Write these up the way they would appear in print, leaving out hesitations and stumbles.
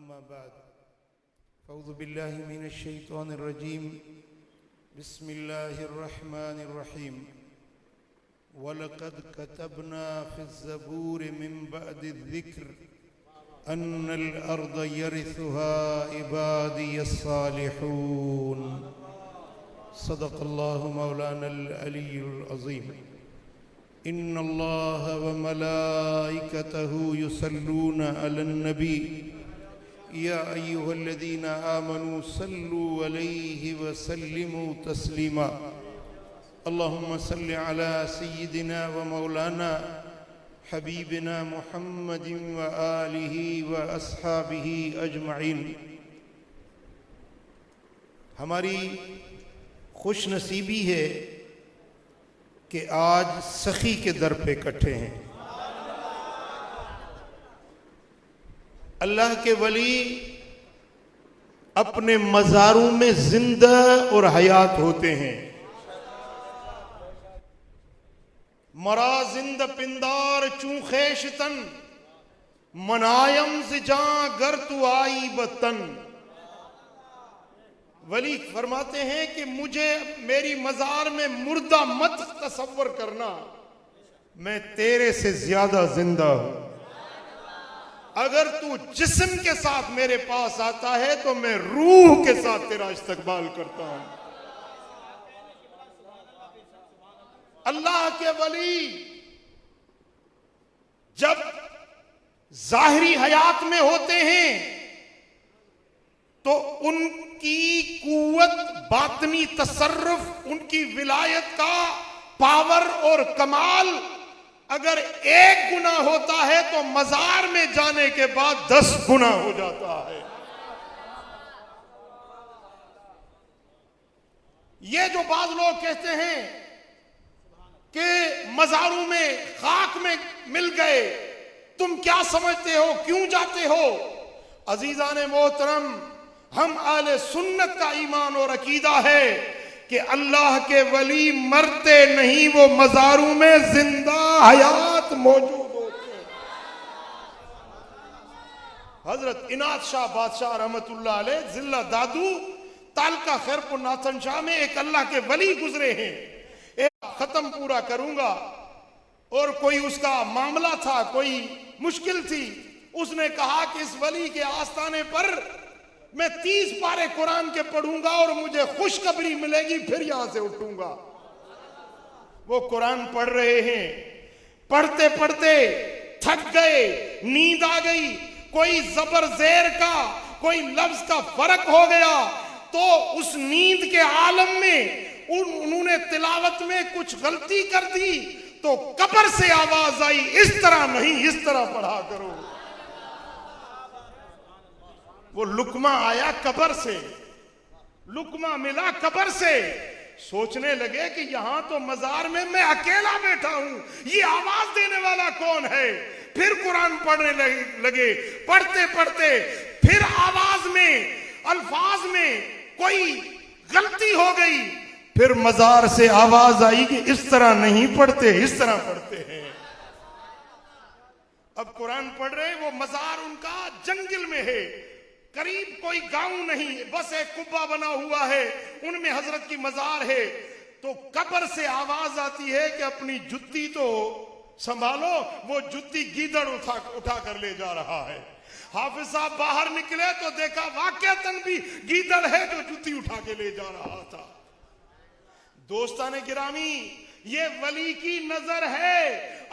अम्मा बाद फ़अऊज़ु बिल्लाहि मिनश शैतानिर रजीम बिस्मिल्लाहिर रहमानिर रहीम वलक़द कतबना फ़िज़्ज़बूरि मिन बअदि ज़िक्र अन्नल अर्द यरिथुहा इबादियस सालिहून सदक़ल्लाहु मौलानल अलीयुल अज़ीम। इन्नल्लाह व मलाइकतहु युसल्लूना अलन नबी या अय्युहल्लज़ीना आमनू सल्लू अलैहि व सल्लिमू तस्लीमा। अल्लाहुम्मा सल्लि अला सय्यिदिना व मौलाना हबीबिना मुहम्मदिन व आलिहि व अस्हाबिहि अजमईन। हमारी खुशनसीबी है कि आज सखी के दर पे इकट्ठे हैं। अल्लाह के वली अपने मज़ारों में जिंदा और हयात होते हैं। मरा जिंद पिंदार चूखेश तन मनायम से जा गर तू आई बतन। वली फरमाते हैं कि मुझे मेरी मजार में मुर्दा मत तसव्वुर करना, मैं तेरे से ज्यादा जिंदा हूं। अगर तू जिस्म के साथ मेरे पास आता है तो मैं रूह के साथ तेरा इस्तकबाल करता हूं। अल्लाह के वली जब जाहिरी हयात में होते हैं तो उनकी कुव्वत, बातनी तसर्रुफ, उनकी विलायत का पावर और कमाल अगर 1 गुना होता है तो मजार में जाने के बाद 10 गुना हो जाता है। ये जो बाज लोग कहते हैं कि मजारों में खाक में मिल गए, तुम क्या समझते हो, क्यों जाते हो? अजीजान मोहतरम, हम आले सुन्नत का ईमान और अकीदा है कि अल्लाह के वली मरते नहीं, वो मजारों में जिंदा हयात मौजूद होते हैं। हजरत इनात शाह बादशाह रहमतुल्लाह अलैह जिला दादू तालका खैरपुर नाथन शाह में एक अल्लाह के वली गुजरे हैं। एक खत्म पूरा करूंगा। और कोई उसका मामला था, कोई मुश्किल थी। उसने कहा कि इस वली के आस्थाने पर मैं 30 पारे कुरान के पढ़ूंगा और मुझे खुशखबरी मिलेगी, फिर यहां से उठूंगा। वो कुरान पढ़ रहे हैं, पढ़ते पढ़ते थक गए, नींद आ गई, कोई जबर जेर का, कोई लफ्ज का फर्क हो गया, तो उस नींद के आलम में उन्होंने तिलावत में कुछ गलती कर दी, तो कब्र से आवाज आई, इस तरह नहीं, इस तरह पढ़ा करो। वो लुकमा आया कब्र से, लुकमा मिला कब्र से। सोचने लगे कि यहां तो मजार में मैं अकेला बैठा हूं, ये आवाज देने वाला कौन है? फिर कुरान पढ़ने लगे, पढ़ते पढ़ते फिर आवाज में, अल्फाज में कोई गलती हो गई। फिर मजार से आवाज आई कि इस तरह नहीं पढ़ते, इस तरह पढ़ते हैं। अब कुरान पढ़ रहे, वो मजार उनका जंगल में है, करीब कोई गांव नहीं, बस एक कुब्बा बना हुआ है, उनमें हजरत की मजार है। तो कब्र से आवाज आती है कि अपनी जुत्ती तो संभालो। वो जुत्ती गीदड़ उठा कर ले जा रहा है। हाफिज साहब बाहर निकले तो देखा वाकयातन भी गीदड़ है जो जुत्ती उठा के ले जा रहा था। दोस्ताने गिरामी, ये वली की नजर है,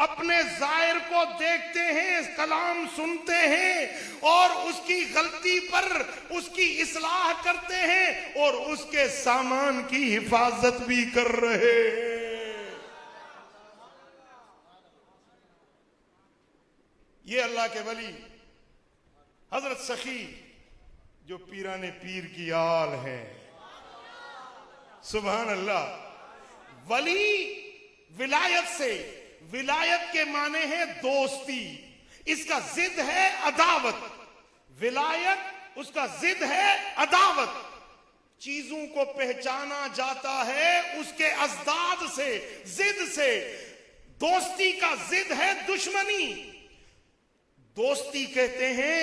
अपने जाहिर को देखते हैं, कलाम सुनते हैं और उसकी गलती पर उसकी इस्लाह करते हैं और उसके सामान की हिफाजत भी कर रहे हैं। ये अल्लाह के वली हजरत सखी जो पीराने पीर की आल है। सुभान अल्लाह। वली विलायत से, विलायत के माने है दोस्ती, इसका जिद है अदावत। विलायत उसका जिद है अदावत। चीजों को पहचाना जाता है उसके अजदाद से, जिद से। दोस्ती का जिद है दुश्मनी। दोस्ती कहते हैं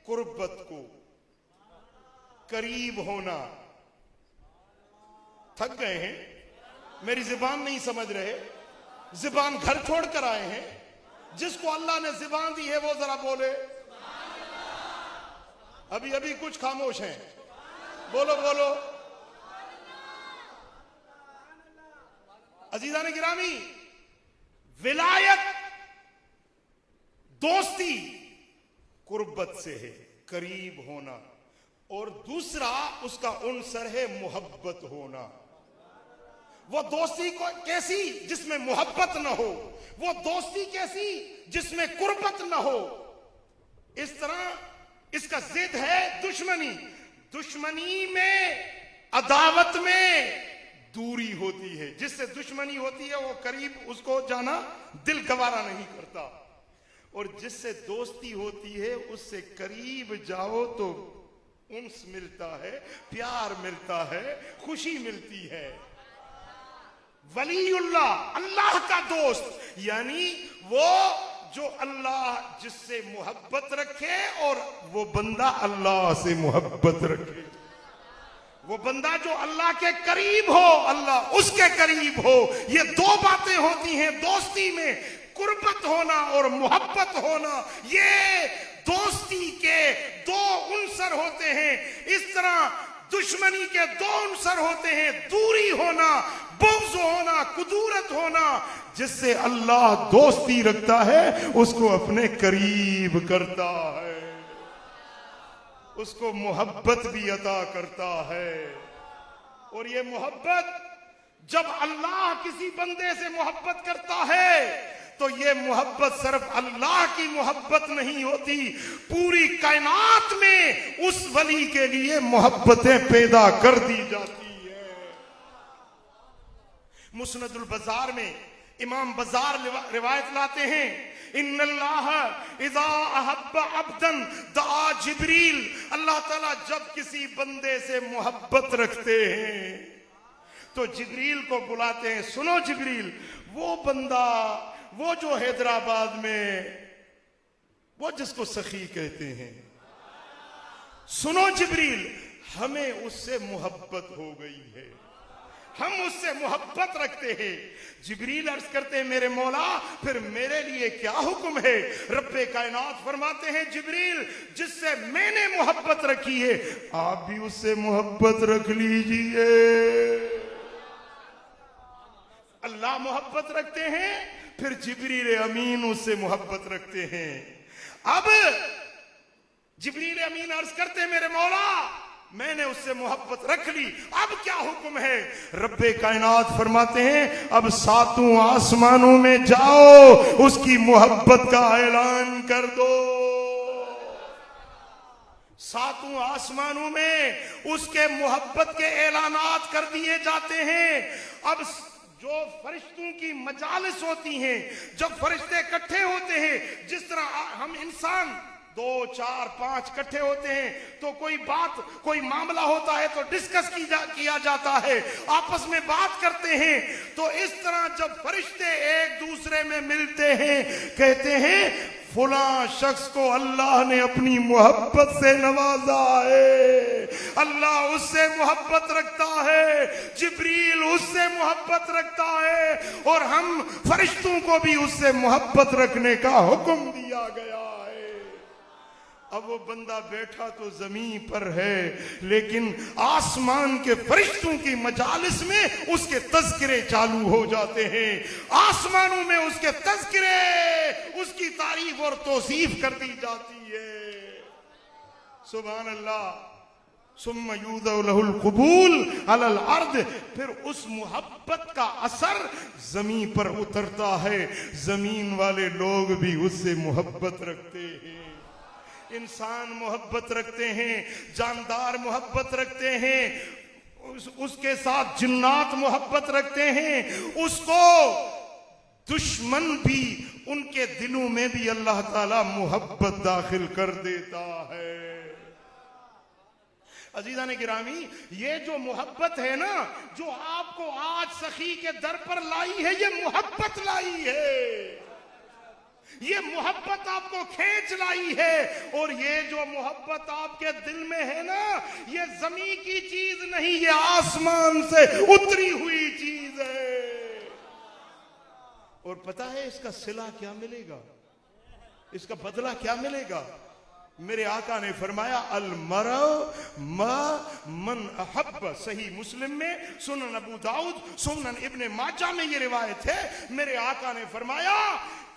कुर्बत को, करीब होना। थक गए हैं, मेरी जुबान नहीं समझ रहे, जुबान घर छोड़ कर आए हैं। जिसको अल्लाह ने जुबान दी है वो जरा बोले। अभी अभी कुछ खामोश हैं, बोलो बोलो। अजीजान गिरामी, विलायत दोस्ती कुर्बत से है, करीब होना, और दूसरा उसका उनसर है मोहब्बत होना। वो दोस्ती को कैसी जिसमें मोहब्बत न हो, वो दोस्ती कैसी जिसमें कुर्बत न हो। इस तरह इसका जिद है दुश्मनी। दुश्मनी में, अदावत में दूरी होती है। जिससे दुश्मनी होती है वो करीब उसको जाना दिल गवारा नहीं करता, और जिससे दोस्ती होती है उससे करीब जाओ तो उन्स मिलता है, प्यार मिलता है, खुशी मिलती है। वलीउल्लाह, अल्लाह का दोस्त, यानी वो जो अल्लाह जिससे मोहब्बत रखे और वो बंदा अल्लाह से मोहब्बत रखे। वो बंदा जो अल्लाह के करीब हो, अल्लाह उसके करीब हो। ये दो बातें होती हैं दोस्ती में, कुर्बत होना और मोहब्बत होना। ये दोस्ती के दो उनसर होते हैं। इस तरह दुश्मनी के दो उनसर होते हैं, दूरी होना, बुग़्ज़ होना, कुदूरत होना। जिससे अल्लाह दोस्ती रखता है उसको अपने करीब करता है, उसको मोहब्बत भी अता करता है। और ये मोहब्बत, जब अल्लाह किसी बंदे से मोहब्बत करता है तो ये मोहब्बत सिर्फ अल्लाह की मोहब्बत नहीं होती, पूरी कायनात में उस वली के लिए मोहब्बतें पैदा कर दी जाती है। मुस्नदुल बाजार में इमाम बाजार रिवायत लाते हैं, इन्नल्लाह इज़ा अहब्बा अब्दन दआ जिब्रील। अल्लाह ताला जब किसी बंदे से मोहब्बत रखते हैं तो जिब्रील को बुलाते हैं। सुनो जिब्रील, वो बंदा, वो जो हैदराबाद में, वो जिसको सखी कहते हैं, सुनो जिब्रील, हमें उससे मोहब्बत हो गई है, हम उससे मोहब्बत रखते हैं। जिब्रील अर्ज करते हैं, मेरे मौला फिर मेरे लिए क्या हुक्म है? रब्बे कायनात फरमाते हैं, जिब्रील जिससे मैंने मोहब्बत रखी है आप भी उससे मोहब्बत रख लीजिए। अल्लाह मोहब्बत रखते हैं, फिर जिब्रील अमीन उससे मोहब्बत रखते हैं। अब जिब्रील अमीन अर्ज करते हैं, मेरे मौला मैंने उससे मोहब्बत रख ली, अब क्या हुक्म है? रब्बे कायनात फरमाते हैं, अब सातों आसमानों में जाओ, उसकी मोहब्बत का ऐलान कर दो। सातों आसमानों में उसके मोहब्बत के ऐलानात कर दिए जाते हैं। अब जो फरिश्तों की मजालिस होती हैं, जब फरिश्ते इकट्ठे होते हैं, जिस तरह हम इंसान 2, 4, 5 इकट्ठे होते हैं तो कोई बात, कोई मामला होता है तो डिस्कस किया जाता है, आपस में बात करते हैं। तो इस तरह जब फरिश्ते एक दूसरे में मिलते हैं, कहते हैं फुला शख्स को अल्लाह ने अपनी मोहब्बत से नवाजा है, अल्लाह उससे मोहब्बत रखता है, जिब्रील उससे मोहब्बत रखता है, और हम फरिश्तों को भी उससे मोहब्बत रखने का हुक्म दिया गया है। अब वो बंदा बैठा तो जमीन पर है, लेकिन आसमान के फरिश्तों की मजालिस में उसके तज़किरे चालू हो जाते हैं। आसमानों में उसके तज़किरे, उसकी तारीफ और तौसीफ कर दी जाती है। सुभान अल्लाह। सुम्मा यूज़अ लहुल क़बूल अलल अर्द, फिर उस मोहब्बत का असर जमीन पर उतरता है, जमीन वाले लोग भी उससे मोहब्बत रखते हैं। इंसान मोहब्बत रखते हैं, जानदार मोहब्बत रखते हैं, उसके साथ जिन्नात मोहब्बत रखते हैं, उसको दुश्मन भी, उनके दिलों में भी अल्लाह ताला मोहब्बत दाखिल कर देता है। अजीज़ान गिरामी, ये जो मोहब्बत है ना, जो आपको आज सखी के दर पर लाई है, ये मोहब्बत लाई है। ये मोहब्बत आपको खींच लाई है। और ये जो मोहब्बत आपके दिल में है ना, ये जमीन की चीज नहीं, ये आसमान से उतरी हुई चीज है। और पता है इसका सिला क्या मिलेगा, इसका बदला क्या मिलेगा? मेरे आका ने फरमाया अल मरअ मा मन अहब्ब। सही मुस्लिम में, सुनन अबू दाऊद, सुनन इब्ने माजा में ये रिवायत है। मेरे आका ने फरमाया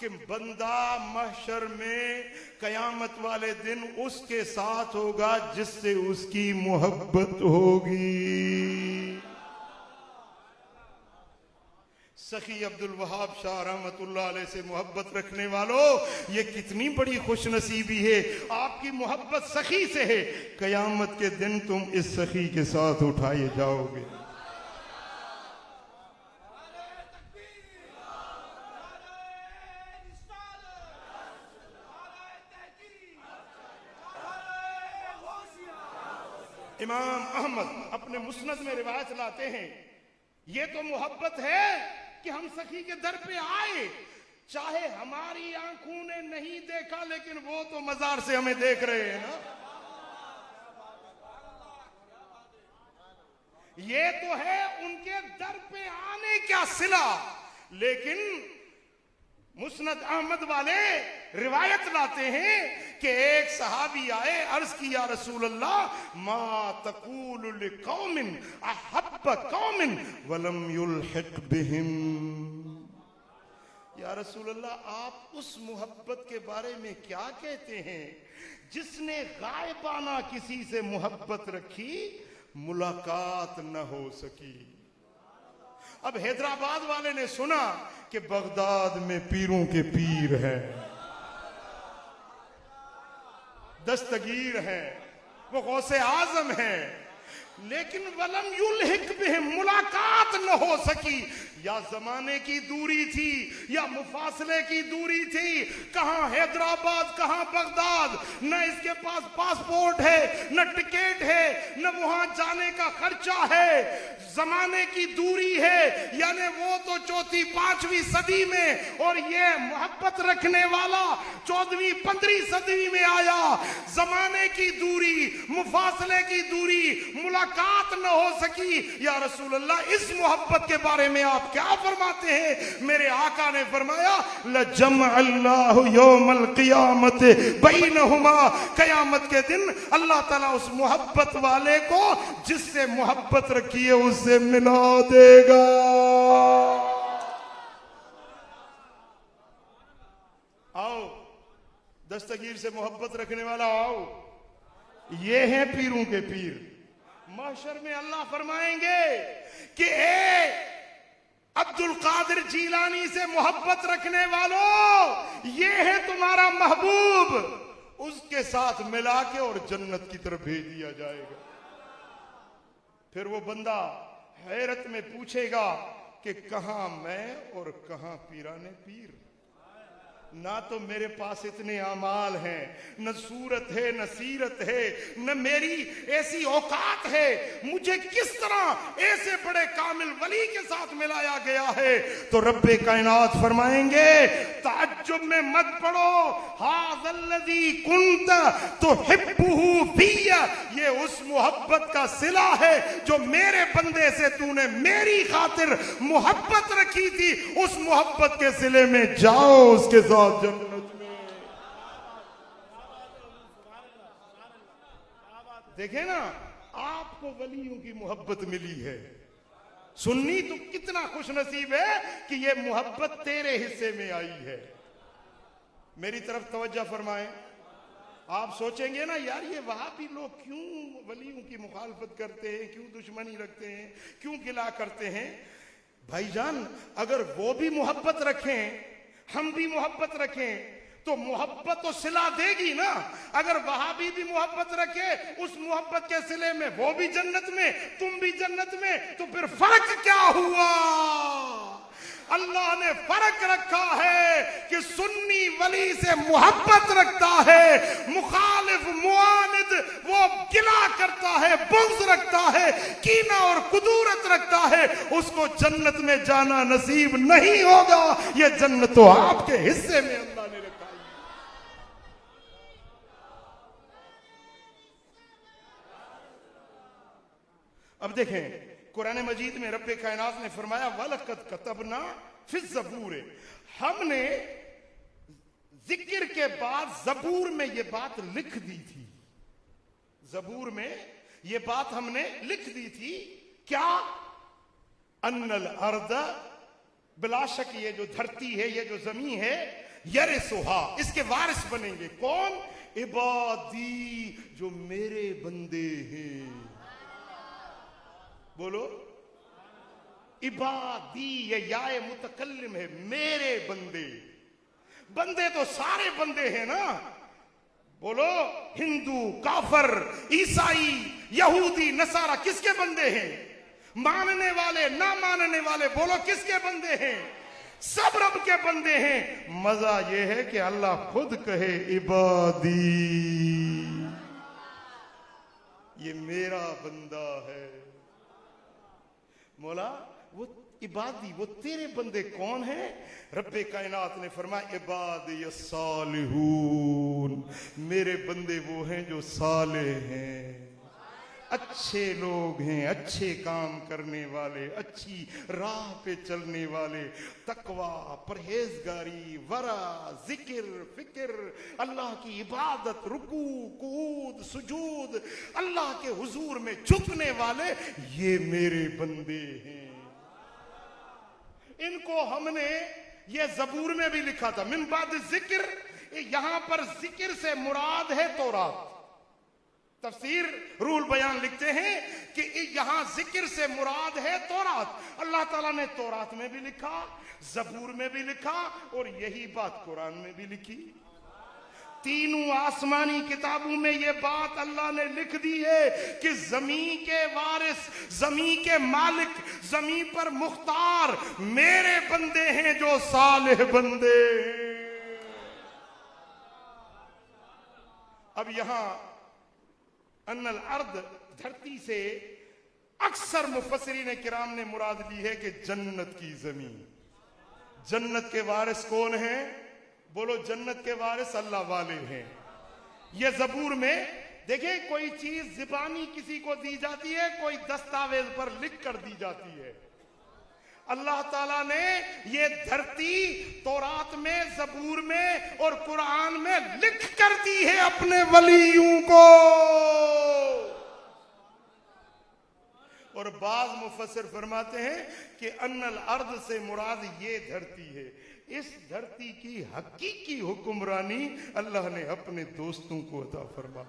कि बंदा महशर में कयामत वाले दिन उसके साथ होगा जिससे उसकी मोहब्बत होगी। सखी अब्दुल वहाब शाह रहमतुल्लाह अलैह से मोहब्बत रखने वालों, ये कितनी बड़ी खुशनसीबी है, आपकी मोहब्बत सखी से है। कयामत के दिन तुम इस सखी के साथ उठाए जाओगे। इमाम अहमद अपने मुस्नद में रिवायत लाते हैं, ये तो मोहब्बत है कि हम सखी के दर पे आए, चाहे हमारी आंखों ने नहीं देखा, लेकिन वो तो मजार से हमें देख रहे हैं ना। ये तो है उनके दर पे आने का सिला। लेकिन मुस्नद अहमद वाले रिवायत लाते हैं कि एक सहाबी आए, अर्ज की या रसूल अल्लाह मा तकूलु लिकौमिन अहब्ब कौमिन वलम युल्हिक बिहिम। या रसूल अल्लाह, आप उस मोहब्बत के बारे में क्या कहते हैं जिसने गायबाना किसी से मोहब्बत रखी, मुलाकात न हो सकी। अब हैदराबाद वाले ने सुना कि बगदाद में पीरों के पीर हैं, दस्तगीर हैं, वो गौसे आजम हैं, लेकिन वलम युल्हिक बिहिम, मुलाकात न हो सकी। या जमाने की दूरी थी या मुफासले की दूरी थी, कहां हैदराबाद कहां बगदाद, न इसके पास पासपोर्ट है, न टिकट है, न वहां जाने का खर्चा है, जमाने की दूरी है। यानी वो तो चौथी पांचवी सदी में, और ये मोहब्बत रखने वाला 14वीं 15वीं सदी में आया। जमाने की दूरी, मुफासले की दूरी, मुलाकात न हो सकी। या रसूल अल्लाह, इस मोहब्बत के बारे में आप क्या फरमाते हैं? मेरे आका ने फरमाया लजम अल्लाह यौमल क़ियामत बैनहुमा, कयामत के दिन अल्लाह ताला उस मोहब्बत वाले को जिससे मोहब्बत रखी है उससे मिला देगा। आओ दस्तगीर से मोहब्बत रखने वाला आओ, ये हैं पीरों के पीर। महशर में अल्लाह फरमाएंगे कि ए अब्दुल कादिर जीलानी से मोहब्बत रखने वालों, ये है तुम्हारा महबूब। उसके साथ मिला के और जन्नत की तरफ भेज दिया जाएगा। फिर वो बंदा हैरत में पूछेगा कि कहां मैं और कहां पीराने पीर। ना तो मेरे पास इतने अमाल हैं, न सूरत है, न सीरत है, न मेरी ऐसी औकात है, मुझे किस तरह ऐसे बड़े कामिल वली के साथ मिलाया गया है। तो रब्बे कायनात फरमाएंगे, ताज्जुब में मत पड़ो, हाज़ल्लज़ी कुंत तुहिब्बुहु फिय्या, ये उस मोहब्बत का सिला है जो मेरे बंदे से तूने मेरी खातिर मोहब्बत रखी थी। उस मोहब्बत के सिले में जाओ, उसके साथ जन्नत में। देखे ना, आपको वलियों की मोहब्बत मिली है। सुन्नी तो कितना खुश नसीब है कि ये मोहब्बत तेरे हिस्से में आई है। मेरी तरफ तवज्जो फरमाएं। आप सोचेंगे ना, यार ये वहाबी लोग क्यों वलियों की मुखालफत करते हैं, क्यों दुश्मनी रखते हैं, क्यों गिला करते हैं। भाईजान, अगर वो भी मोहब्बत रखें, हम भी मोहब्बत रखें, तो मोहब्बत तो सिला देगी ना। अगर वहाबी भी मोहब्बत रखे, उस मोहब्बत के सिले में वो भी जन्नत में, तुम भी जन्नत में, तो फिर फर्क क्या हुआ? अल्लाह ने फर्क रखा है कि सुन्नी वली से मोहब्बत रखता है, मुखालिफ मुआनिद वो गिला करता है, बुग़्ज़ रखता है, कीना और कुदूरत रखता है, उसको जन्नत में जाना नसीब नहीं होगा। ये जन्नत तो आपके हिस्से में अल्लाह ने अब देखें कुरान मजीद में रब्बे कायनात ने फरमाया वलकद कतबना फिज ज़बूर, हमने जिक्र के बाद ज़बूर में ये बात लिख दी थी। ज़बूर में ये बात हमने लिख दी थी क्या? अन्नल अर्द, बिलाशक ये जो धरती है, ये जो जमीन है, यरिसुहा, इसके वारिस बनेंगे कौन? इबादी, जो मेरे बंदे हैं। बोलो इबादी, ये याए मुतकल्लिम है, मेरे बंदे। बंदे तो सारे बंदे हैं ना। बोलो हिंदू, काफर, ईसाई, यहूदी, नसारा किसके बंदे हैं? मानने वाले, ना मानने वाले, बोलो किसके बंदे हैं? सब रब के बंदे हैं। मजा यह है कि अल्लाह खुद कहे इबादी, ये मेरा बंदा है। मौला वो इबादी, वो तेरे बंदे कौन है? रब्बे कायनात ने फरमाया इबादी सालिहून, मेरे बंदे वो हैं जो साले हैं, अच्छे लोग हैं, अच्छे काम करने वाले, अच्छी राह पे चलने वाले, तकवा, परहेजगारी, वरा, जिक्र, फिक्र, अल्लाह की इबादत, रुकू, कूद, सुजूद, अल्लाह के हुजूर में झुकने वाले, ये मेरे बंदे हैं। इनको हमने ये ज़बूर में भी लिखा था मिन बाद जिक्र। यहां पर जिक्र से मुराद है तौरात। तफसीर रूल बयान लिखते हैं कि यहां जिक्र से मुराद है तौरात। अल्लाह ताला ने तौरात में भी लिखा, ज़बूर में भी लिखा, और यही बात कुरान में भी लिखी। तीनों आसमानी किताबों में ये बात अल्लाह ने लिख दी है कि जमीन के वारिस, जमीन के मालिक, जमीन पर मुख्तार मेरे बंदे हैं जो सालेह बंदे हैं। अब यहां अन्नल अर्द, धरती से अक्सर मुफस्सिरीन किराम ने मुराद ली है कि जन्नत की जमीन। जन्नत के वारिस कौन है? बोलो जन्नत के वारिस अल्लाह वाले हैं। ये ज़बूर में देखिए, कोई चीज ज़बानी किसी को दी जाती है, कोई दस्तावेज पर लिख कर दी जाती है। अल्लाह ताला ने ये धरती तौरात में, ज़बूर में और कुरान में लिख कर दी है अपने वलियों को। और बाज मुफस्सिर फरमाते हैं कि अन्नल अर्द से मुराद ये धरती है। इस धरती की हकीकी हुक्मरानी अल्लाह ने अपने दोस्तों को अता फरमा।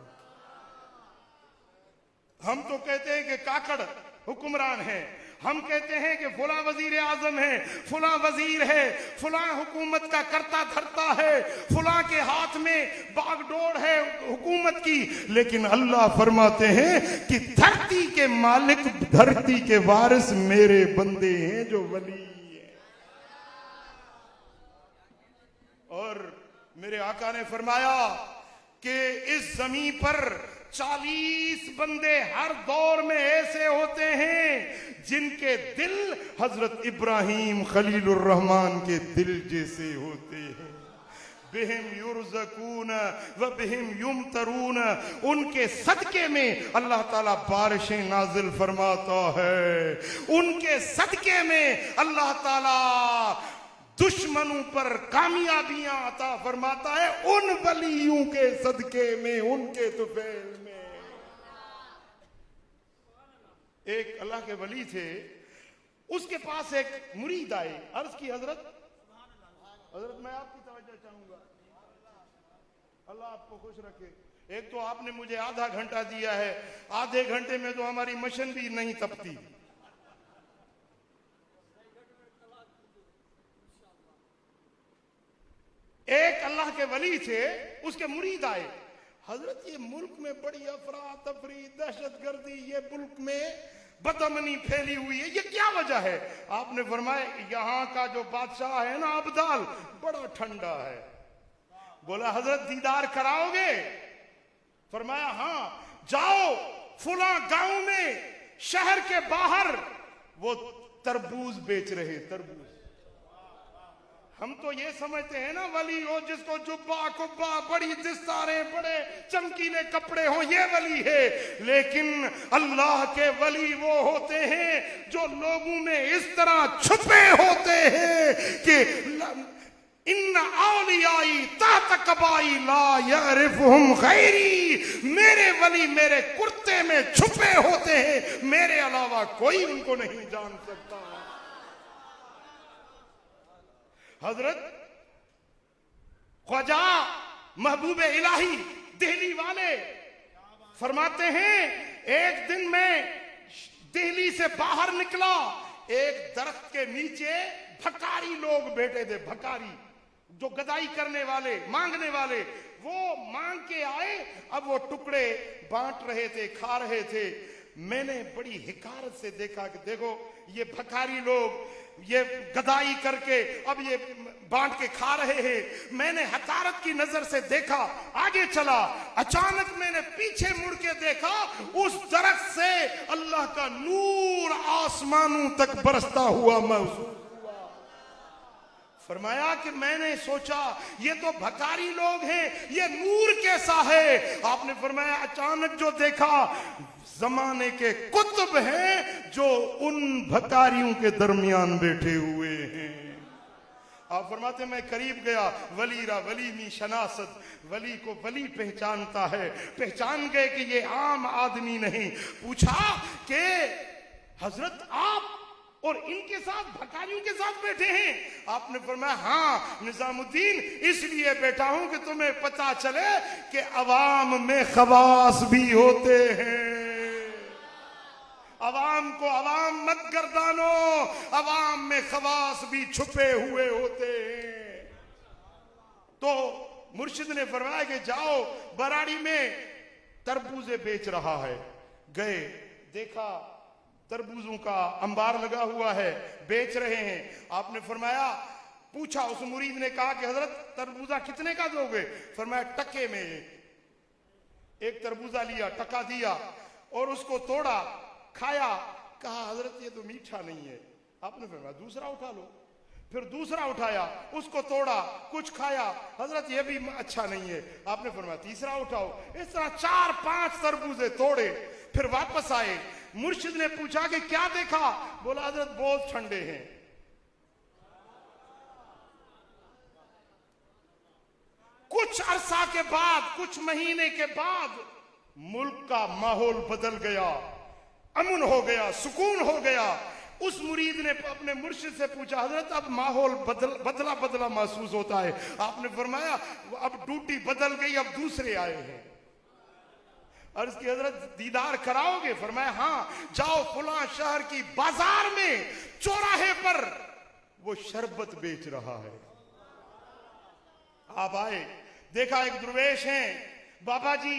हम तो कहते हैं कि काकड़ हुक्मरान है, हम कहते हैं कि फुला वजीर आजम है, फुला वजीर है, फुला हुकूमत का करता धरता है, फुला के हाथ में बागडोर है हुकूमत की। लेकिन अल्लाह फरमाते हैं कि धरती के मालिक, धरती के वारिस मेरे बंदे हैं जो वली हैं। और मेरे आका ने फरमाया कि इस जमीन पर 40 बंदे हर दौर में ऐसे होते हैं जिनके दिल हजरत इब्राहिम खलीलुर रहमान के दिल जैसे होते हैं। बिहिम युरज़कून व बिहिम युमतरून, उनके सदके में अल्लाह ताला बारिशें नाजिल फरमाता है। उनके सदके में अल्लाह ताला दुश्मनों पर कामयाबियां अता फरमाता है। उन वलियों के सदके में, उनके तुफैल में। एक अल्लाह के वली थे, उसके पास एक मुरीद आए, अर्ज की हजरत मैं आपकी तवज्जो चाहूंगा, अल्लाह आपको खुश रखे। एक तो आपने मुझे आधा घंटा दिया है, आधे घंटे में तो हमारी मशीन भी नहीं तपती। एक अल्लाह के वली थे, उसके मुरीद आए, हजरत ये मुल्क में बड़ी अफरा तफरी, दहशतगर्दी, ये मुल्क में बदअमनी फैली हुई है, ये क्या वजह है? आपने फरमाया यहाँ का जो बादशाह है ना अब्दाल, बड़ा ठंडा है। बोला हजरत दीदार कराओगे? फरमाया हाँ। जाओ फुला गांव में, शहर के बाहर वो तरबूज बेच रहे, तरबूज। हम तो ये समझते हैं ना वली हो जिसको जुब्बा कुब्बा बड़ी दस्तारें बड़े चमकीले कपड़े हो ये वली है, लेकिन अल्लाह के वली वो होते हैं जो लोगों में इस तरह छुपे होते हैं कि इन औलियाई ताहत कबाई ला यअरिफुहुम गैरी, मेरे वली मेरे कुर्ते में छुपे होते हैं, मेरे अलावा कोई उनको नहीं जान सकता। हजरत ख्वाजा महबूब इलाही दिल्ली वाले फरमाते हैं, एक दिन मैं दिल्ली से बाहर निकला, एक दरख्त के नीचे भकारी लोग बैठे थे, भकारी जो गदाई करने वाले मांगने वाले, वो मांग के आए, अब वो टुकड़े बांट रहे थे, खा रहे थे। मैंने बड़ी हिकारत से देखा कि देखो ये भकारी लोग ये गदाई करके अब ये बांट के खा रहे हैं। मैंने हकारत की नजर से देखा, आगे चला, अचानक मैंने पीछे मुड़ के देखा, उस दरख्त से अल्लाह का नूर आसमानों तक बरसता हुआ महसूस हुआ। फरमाया कि मैंने सोचा ये तो भकारी लोग हैं, ये नूर कैसा है। आपने फरमाया अचानक जो देखा जमाने के कुतुब हैं जो उन भकारियों के दरमियान बैठे हुए हैं। आप फरमाते मैं करीब गया, वलीरा वली मी शनासत, वली को वली पहचानता है, पहचान गए कि ये आम आदमी नहीं। पूछा कि हजरत आप और इनके साथ भकारियों के साथ बैठे हैं? आपने फरमाया हाँ निजामुद्दीन, इसलिए बैठा हूं कि तुम्हें पता चले कि अवाम में खवास भी होते हैं। अवाम को अवाम मत गर्दानो, अवाम में खवास भी छुपे हुए होते हैं। तो मुर्शिद ने फरमाया कि जाओ, बराड़ी में तरबूजे बेच रहा है। गए, देखा तरबूजों का अंबार लगा हुआ है, बेच रहे हैं। आपने फरमाया, पूछा, उस मुरीद ने कहा कि हजरत तरबूजा कितने का दोगे? फरमाया टके में। एक तरबूजा लिया, टका दिया और उसको तोड़ा, खाया, कहा हजरत ये तो मीठा नहीं है। आपने फरमाया दूसरा उठा लो। फिर दूसरा उठाया, उसको तोड़ा, कुछ खाया, हजरत ये भी अच्छा नहीं है। आपने फरमाया तीसरा उठाओ। इस तरह 4-5 तरबूजे तोड़े, फिर वापस आए। मुर्शिद ने पूछा कि क्या देखा? बोला हजरत बहुत ठंडे हैं। कुछ अरसा के बाद, कुछ महीने के बाद मुल्क का माहौल बदल गया, अमन हो गया, सुकून हो गया। उस मुरीद ने अपने मुर्शिद से पूछा हजरत अब माहौल बदला बदला महसूस होता है। आपने फरमाया अब ड्यूटी बदल गई, अब दूसरे आए हैं। अर्ज की हजरत दीदार कराओगे? फरमाया हाँ। जाओ फुला शहर की बाजार में चौराहे पर वो शरबत बेच रहा है। आप आए, देखा एक दुर्वेश हैं, बाबा जी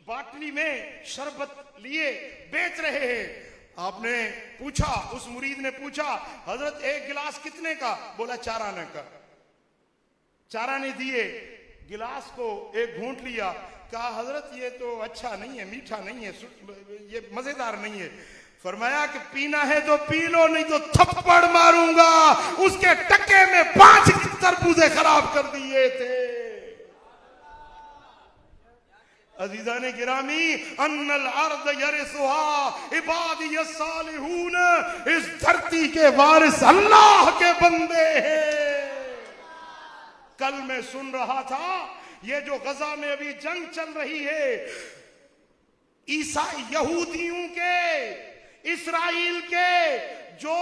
बाटली में शरबत लिए बेच रहे हैं। आपने पूछा, उस मुरीद ने पूछा हजरत एक गिलास कितने का? बोला 4 आने का। 4 आने दिए, गिलास को एक घूंट लिया, कहा हजरत ये तो अच्छा नहीं है, मीठा नहीं है, ये मजेदार नहीं है। फरमाया कि पीना है तो पी लो, नहीं तो थप्पड़ मारूंगा। उसके टके में 5 तरबूजे खराब कर दिए थे। अजीजाने गिरामी, अन्नल अर्द यरिसुहा इबादी सालिहून, इस धरती के वारिस अल्लाह के बंदे हैं। कल मैं सुन रहा था ये जो गजा में अभी जंग चल रही है, ईसाई यहूदियों के, इस्राइल के जो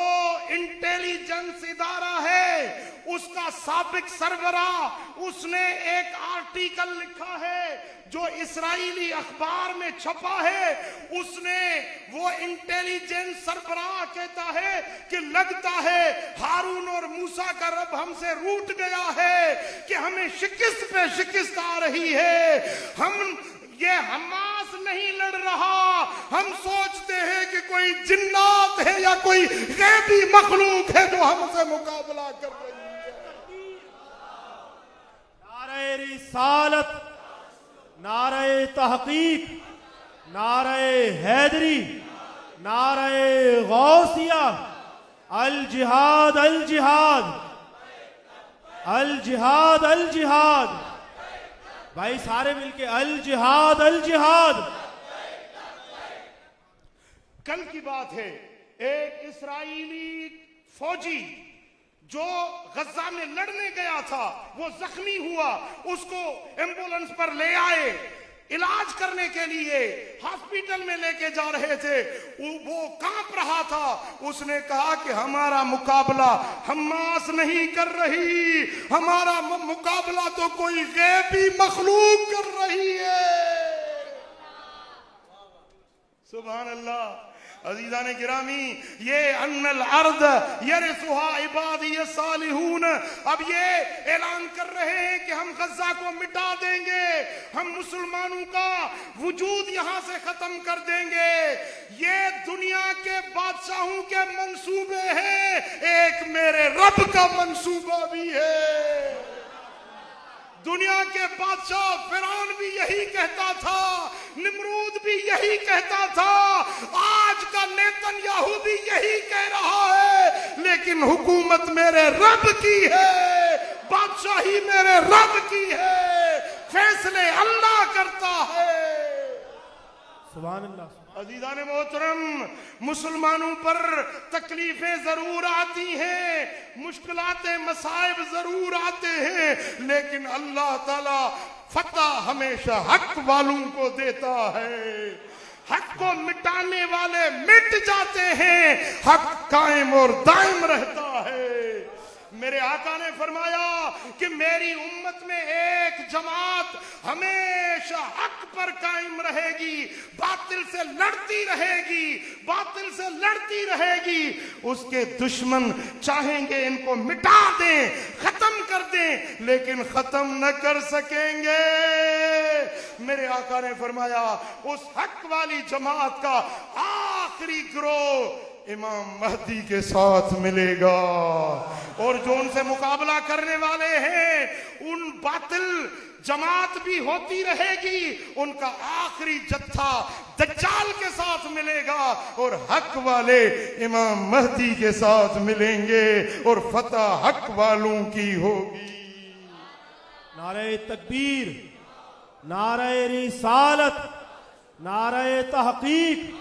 इंटेलिजेंस इदारा है उसका साबिक सरबराह, उसने एक आर्टिकल लिखा है जो इस्राइली अखबार में छपा है। उसने वो इंटेलिजेंस सरबराह कहता है कि लगता है हारून और मूसा का रब हमसे रूठ गया है कि हमें शिकस्त पे शिकस्त आ रही है। हम ये हमास नहीं लड़ रहा, हम सोचते हैं कि कोई जिन्नात है या कोई गैबी मखलूक है जो हमसे मुकाबला कर रही है। नारे रिसालत, नारे तहकीक, नारे हैदरी, नारे गौसिया, अल जिहाद अल जिहाद। अल जिहाद अल जिहाद। भाई सारे मिलके अल जिहाद अल जिहाद। कल की बात है, एक इस्राएली फौजी जो गजा में लड़ने गया था, वो जख्मी हुआ, उसको एम्बुलेंस पर ले आए, इलाज करने के लिए हॉस्पिटल में लेके जा रहे थे। वो कांप रहा था। उसने कहा कि हमारा मुकाबला हमास नहीं कर रही, हमारा मुकाबला तो कोई गैबी मखलूक कर रही है। सुभान अल्लाह। अजीजान गिरामी, ये अन्नल अर्द यरिसुहा इबादी सालिहून, अब ये ऐलान कर रहे हैं कि हम गजा को मिटा देंगे, हम मुसलमानों का वजूद यहां से खत्म कर देंगे। ये दुनिया के बादशाहों के मंसूबे हैं, एक मेरे रब का मंसूबा भी है। दुनिया के बादशाह फिरौन भी यही कहता था, निमरूद भी यही कहता था, आज का नेतन्याहू भी यही कह रहा है, लेकिन हुकूमत मेरे रब की है, बादशाही मेरे रब की है, फैसले अल्लाह करता है। सुभान अल्लाह। अजीजान मोहतरम, मुसलमानों पर तकलीफें जरूर आती हैं, मुश्किलातें मसाइब जरूर आते हैं, लेकिन अल्लाह ताला फतह हमेशा हक वालों को देता है। हक को मिटाने वाले मिट जाते हैं, हक कायम और दायम रहता है। मेरे आका ने फरमाया कि मेरी उम्मत में एक जमात हमेशा हक पर कायम रहेगी, बातिल से लड़ती रहेगी, बातिल से लड़ती रहेगी। उसके दुश्मन चाहेंगे इनको मिटा दें, खत्म कर दें, लेकिन खत्म न कर सकेंगे। मेरे आका ने फरमाया उस हक वाली जमात का आखिरी गिरोह इमाम महदी के साथ मिलेगा, और जो उनसे मुकाबला करने वाले हैं उन बातिल जमात भी होती रहेगी, उनका आखिरी जत्था दज्जाल के साथ मिलेगा, और हक वाले इमाम महदी के साथ मिलेंगे, और फतह हक वालों की होगी। नारे तकबीर, नारे रिसालत, नारे तहकीक,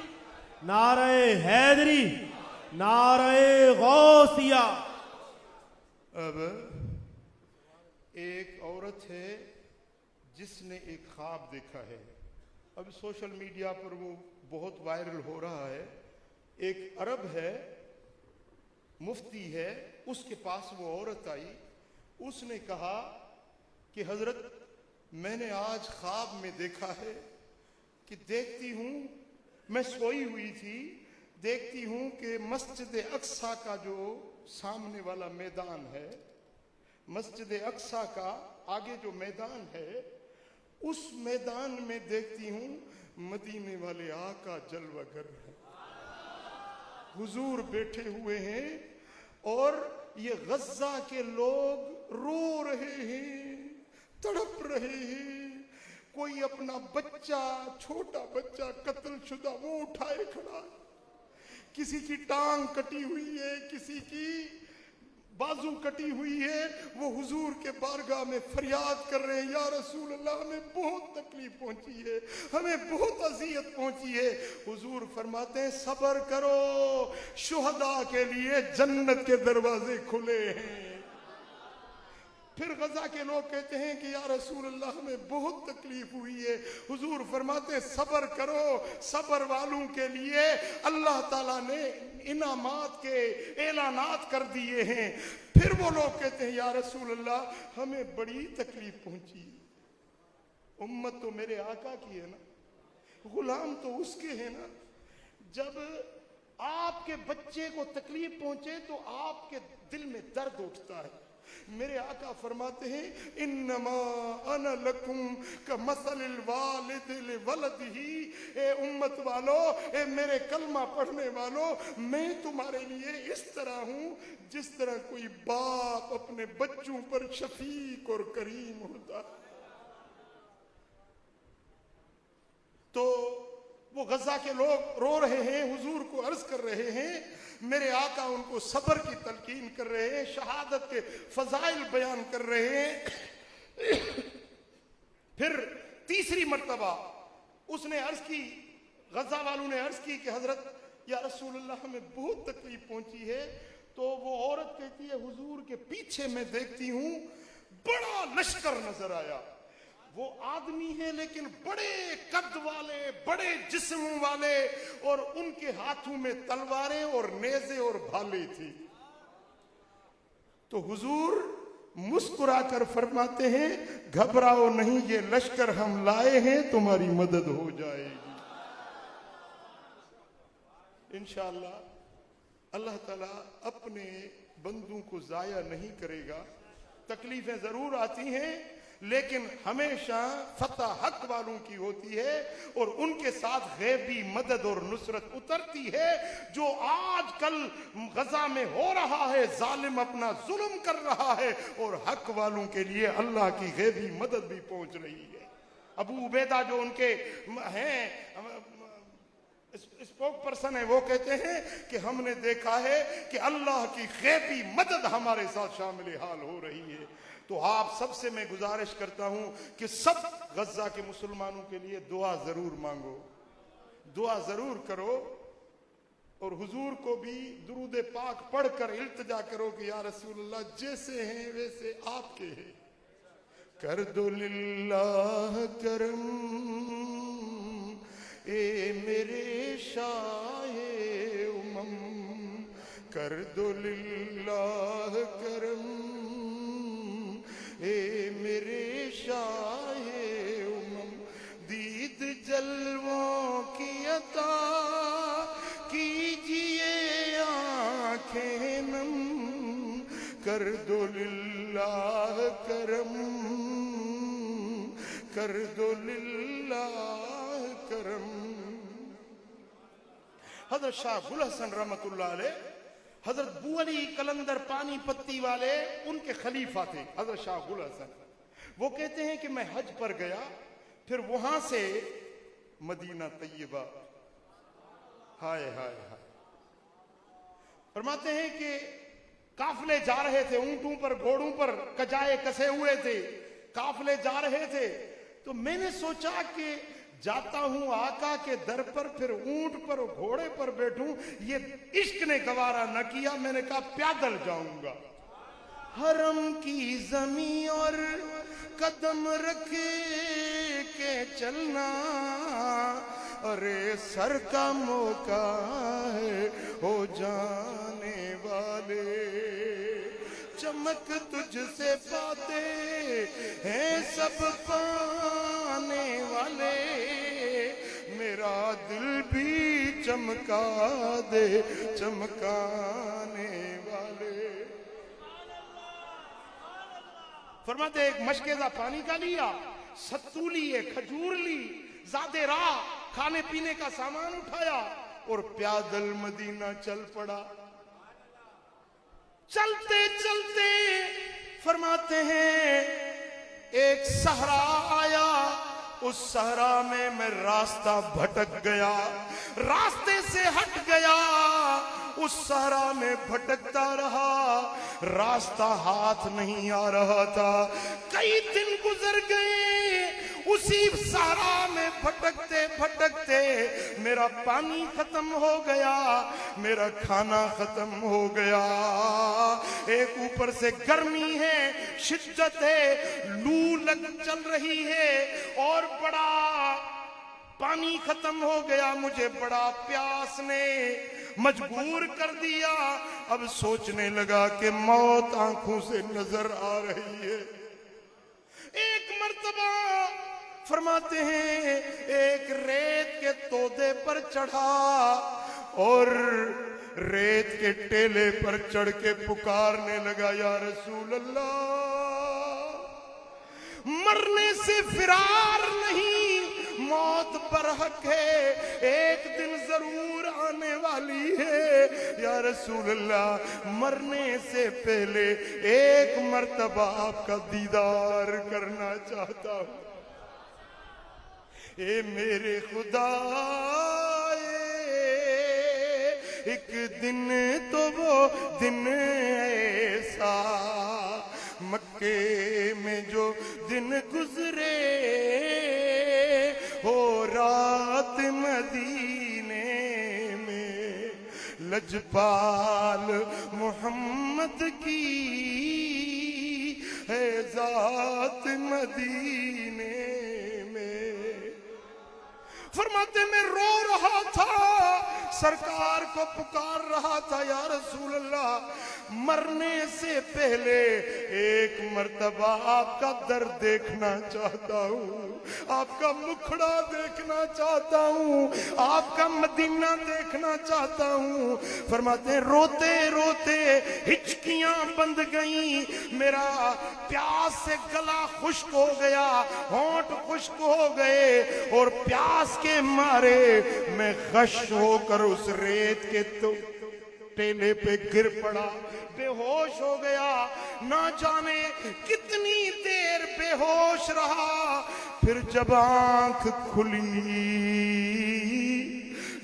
नारे हैदरी, नारे गौसिया। अब एक औरत है जिसने एक ख्वाब देखा है, अब सोशल मीडिया पर वो बहुत वायरल हो रहा है। एक अरब है, मुफ्ती है, उसके पास वो औरत आई, उसने कहा कि हजरत मैंने आज ख्वाब में देखा है कि देखती हूं, मैं सोई हुई थी, देखती हूं कि मस्जिद अक्सा का जो सामने वाला मैदान है, मस्जिद अक्सा का आगे जो मैदान है, उस मैदान में देखती हूं मदीने वाले आका जलवागर है, हुजूर बैठे हुए हैं, और ये गज्जा के लोग रो रहे हैं, तड़प रहे हैं। कोई अपना बच्चा, छोटा बच्चा कत्ल शुदा वो उठाए खड़ा है, किसी की टांग कटी हुई है, किसी की बाजू कटी हुई है, वो हुजूर के बारगाह में फरियाद कर रहे हैं, या रसूल अल्लाह हमें बहुत तकलीफ पहुंची है, हमें बहुत अजियत पहुंची है। हुजूर फरमाते हैं सब्र करो, शुहदा के लिए जन्नत के दरवाजे खुले हैं। फिर गजा के लोग कहते हैं कि या रसूल अल्लाह हमें बहुत तकलीफ हुई है। हुजूर फरमाते हैं सब्र करो, सब्र वालों के लिए अल्लाह ताला ने इनामात के ऐलानात कर दिए हैं। फिर वो लोग कहते हैं या रसूल अल्लाह हमें बड़ी तकलीफ पहुंची। उम्मत तो मेरे आका की है ना, गुलाम तो उसके है ना। जब आपके बच्चे को तकलीफ पहुंचे तो आपके दिल में दर्द उठता है। मेरे आका फरमाते हैं इन्नमा अना लकुम का मसलिल वालिद लिवलदिही, ए उम्मत वालो, ए मेरे कलमा पढ़ने वालों, मैं तुम्हारे लिए इस तरह हूं जिस तरह कोई बाप अपने बच्चों पर शफीक और करीम होता। तो वो गजा के लोग रो रहे हैं, हुजूर को अर्ज कर रहे हैं, मेरे आका उनको सब्र की तलकीन कर रहे हैं, शहादत के फजाइल बयान कर रहे हैं। फिर तीसरी मर्तबा उसने अर्ज की, गजा वालों ने अर्ज की कि हजरत या रसूलुल्लाह हमें बहुत तकलीफ पहुंची है। तो वो औरत कहती है हुजूर के पीछे मैं देखती हूं बड़ा लश्कर नजर आया। वो आदमी है लेकिन बड़े कद वाले, बड़े जिस्म वाले, और उनके हाथों में तलवारें और नेज़े और भाले थी। तो हुजूर मुस्कुराकर फरमाते हैं घबराओ नहीं, ये लश्कर हम लाए हैं, तुम्हारी मदद हो जाएगी इंशाअल्लाह। अल्लाह ताला अपने बंदों को जाया नहीं करेगा। तकलीफें जरूर आती हैं लेकिन हमेशा फतह हक वालों की होती है और उनके साथ गैबी मदद और नुसरत उतरती है। जो आजकल गजा में हो रहा है, जालिम अपना जुल्म कर रहा है और हक वालों के लिए अल्लाह की गैबी मदद भी पहुंच रही है। अबू उबैदा जो उनके हैं स्पोक पर्सन है, वो कहते हैं कि हमने देखा है कि अल्लाह की गैबी मदद हमारे साथ शामिल हाल हो रही है। तो आप सबसे मैं गुजारिश करता हूं कि सब गजा के मुसलमानों के लिए दुआ जरूर मांगो, दुआ जरूर करो, और हुजूर को भी दुरूद पाक पढ़कर इल्तिजा करो कि या रसूलुल्लाह जैसे हैं वैसे आपके हैं। कर दो लिल्लाह करम ए मेरे शाहे उमम, कर दो लिल्लाह करम ए मेरे शाहे उमम, दीद जलवों की अता कीजिए आंखें नम, कर दो लिल्लाह करम, कर दो लिल्लाह करम। हजरत शाह गुल हसन रहमतुल्लाह अलैह, हजरत बू अली कलंदर पानीपत्ती वाले उनके खलीफा थे हजरत शाह गुल हसन। वो कहते हैं कि मैं हज पर गया, फिर वहां से मदीना तैयबा, हाय हाय हाय, फरमाते हैं कि काफले जा रहे थे, ऊंटों पर घोड़ों पर कजाए कसे हुए थे, काफले जा रहे थे। तो मैंने सोचा कि जाता हूं आका के दर पर, फिर ऊंट पर घोड़े पर बैठूं, ये इश्क ने गवारा न किया। मैंने कहा पैदल जाऊंगा। हरम की जमी और कदम रख के चलना, अरे सर का मौका है हो जाने वाले, चमक तुझसे पाते हैं सब पाने वाले, मेरा दिल भी चमका दे चमकाने वाले। फरमाते एक मशकेजा पानी का लिया, सत्तू लिए, खजूर ली, ज़ादे राह खाने पीने का सामान उठाया और पैदल मदीना चल पड़ा। चलते चलते फरमाते हैं एक सहरा आया, उस सहरा में मैं रास्ता भटक गया, रास्ते से हट गया, उस सहरा में भटकता रहा, रास्ता हाथ नहीं आ रहा था। कई दिन गुजर गए, उसी सहरा में भटकते भटकते मेरा पानी खत्म हो गया, मेरा खाना खत्म हो गया। एक ऊपर से गर्मी है, शिद्दत है, लू लग चल रही है और बड़ा पानी खत्म हो गया। मुझे बड़ा प्यास ने मजबूर कर दिया। अब सोचने लगा कि मौत आंखों से नजर आ रही है। एक मर्तबा फरमाते हैं एक रेत के तोदे पर चढ़ा और रेत के टेले पर चढ़ के पुकारने लगा, या रसूल अल्लाह, मरने से फिरार नहीं, मौत बरहक है, एक दिन जरूर आने वाली है। या रसूल अल्लाह, मरने से पहले एक मर्तबा आपका दीदार करना चाहता हूं। ए मेरे खुदा, एक दिन तो वो दिन ऐसा मक्के में जो दिन गुजरे हो रात मदीने में, लजपाल मोहम्मद की है जात मदीने में। फरमाते मैं रो रहा था, सरकार को पुकार रहा था, या रसूल अल्लाह मरने से पहले एक मर्तबा आपका दर देखना चाहता हूँ, आपका मुखड़ा देखना चाहता हूँ, आपका मदीना देखना चाहता हूँ। फरमाते रोते रोते हिचकियां बंद गई, मेरा प्यास से गला खुश्क हो गया, होंठ खुश्क हो गए और प्यास के मारे मैं गश होकर उस रेत के तो टेले पे गिर पड़ा, बेहोश हो गया। ना जाने कितनी देर बेहोश रहा, फिर जब आंख खुली,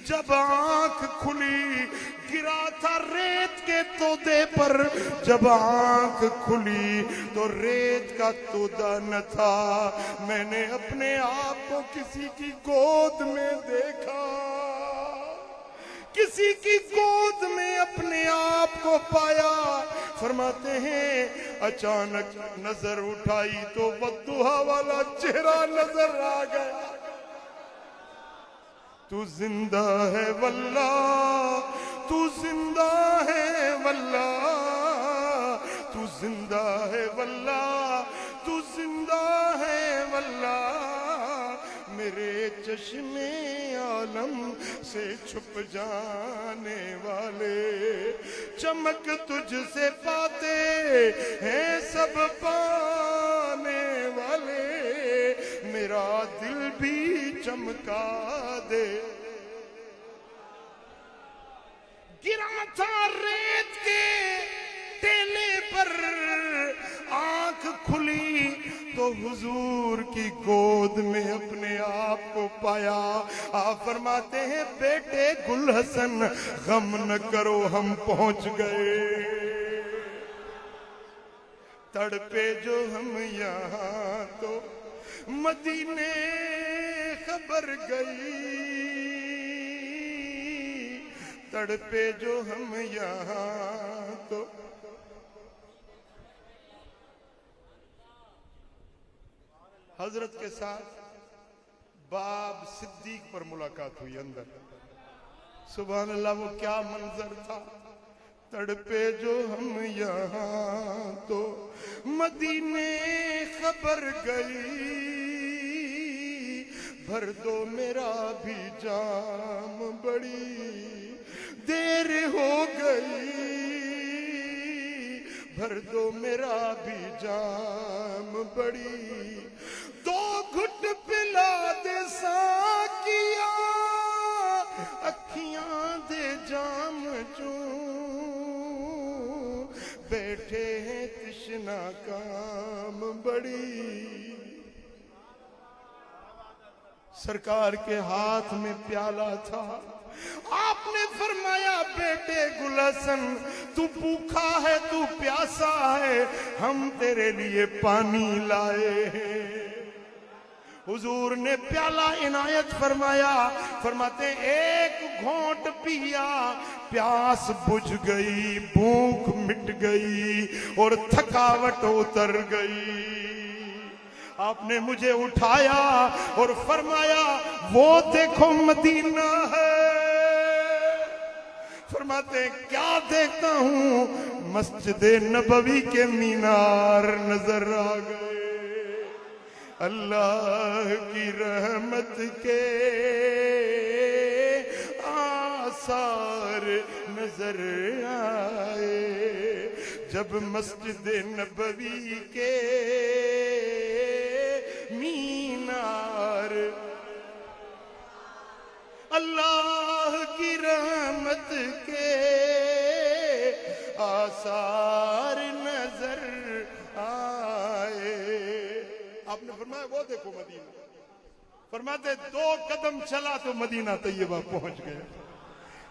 जब आंख खुली, गिरा था रेत के तोदे पर, जब आंख खुली तो रेत का तोदा न था। मैंने अपने आप को किसी की गोद में देखा, किसी की गोद में अपने आप को पाया। फरमाते हैं अचानक नजर उठाई तो बद्दुहा वाला चेहरा नजर आ गया। तू जिंदा है वल्ला, तू जिंदा है वल्ला, तू जिंदा है वल्ला, तू जिंदा है वल्ला। मेरे चश्मे आलम से छुप जाने वाले, चमक तुझसे पाते हैं सब पाने वाले, मेरा दिल भी चमका दे। गिरा था रेत के टेले पर, आंख खुली तो हुजूर की गोद में अपने आप को पाया। आप फरमाते हैं बेटे गुल हसन गम न करो, हम पहुंच गए। तड़पे जो हम यहाँ तो मदीने खबर गई, तड़पे जो हम यहाँ तो। हजरत के साथ बाब सिद्दीक पर मुलाकात हुई अंदर। सुभान अल्लाह, वो क्या मंजर था। तड़पे जो हम यहाँ तो मदीने खबर गई, भर दो मेरा भी जाम, बड़ी देर हो गई, भर दो मेरा भी जाम, बड़ी दो घुट पिला दे साकिया, अखियां दे जाम चू, बैठे हैं तृष्णा काम, बड़ी। सरकार के हाथ में प्याला था। आपने फरमाया बेटे गुलशन, तू भूखा है, तू प्यासा है, हम तेरे लिए पानी लाए हैं। हुजूर ने प्याला इनायत फरमाया। फरमाते एक घोंट पिया, प्यास बुझ गई, भूख मिट गई और थकावट उतर गई। आपने मुझे उठाया और फरमाया वो देखो मदीना है। फरमाते क्या देखता हूँ, मस्जिद नबवी के मीनार नजर आ गए। अल्लाह की रहमत के आसार नजर आए जब मस्जिद नबवी के मीनार। अल्लाह की रहमत के आसार नजर आए। आपने फरमाया वो देखो मदीना। फरमाते 2 कदम चला तो मदीना तैयबा पहुंच गए।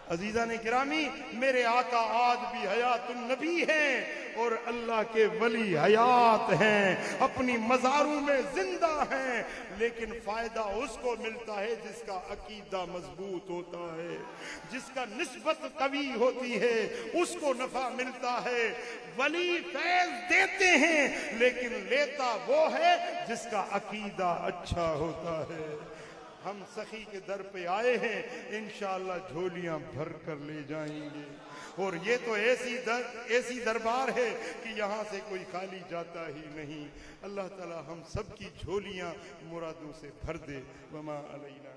अजीजा ने गिरामी, मेरे आका आज भी हयातुन नबी हैं और अल्लाह के वली हयात हैं, अपनी मज़ारों में जिंदा हैं, लेकिन फायदा उसको मिलता है जिसका अकीदा मजबूत होता है, जिसका निस्बत कवी होती है, उसको नफा मिलता है। वली फैज देते हैं लेकिन लेता वो है जिसका अकीदा अच्छा होता है। हम सखी के दर पे आए हैं, इंशाअल्लाह झोलियां भर कर ले जाएंगे। और ये तो ऐसी दरबार है कि यहाँ से कोई खाली जाता ही नहीं। अल्लाह ताला हम सब की झोलियां मुरादों से भर दे। वमा अलैना।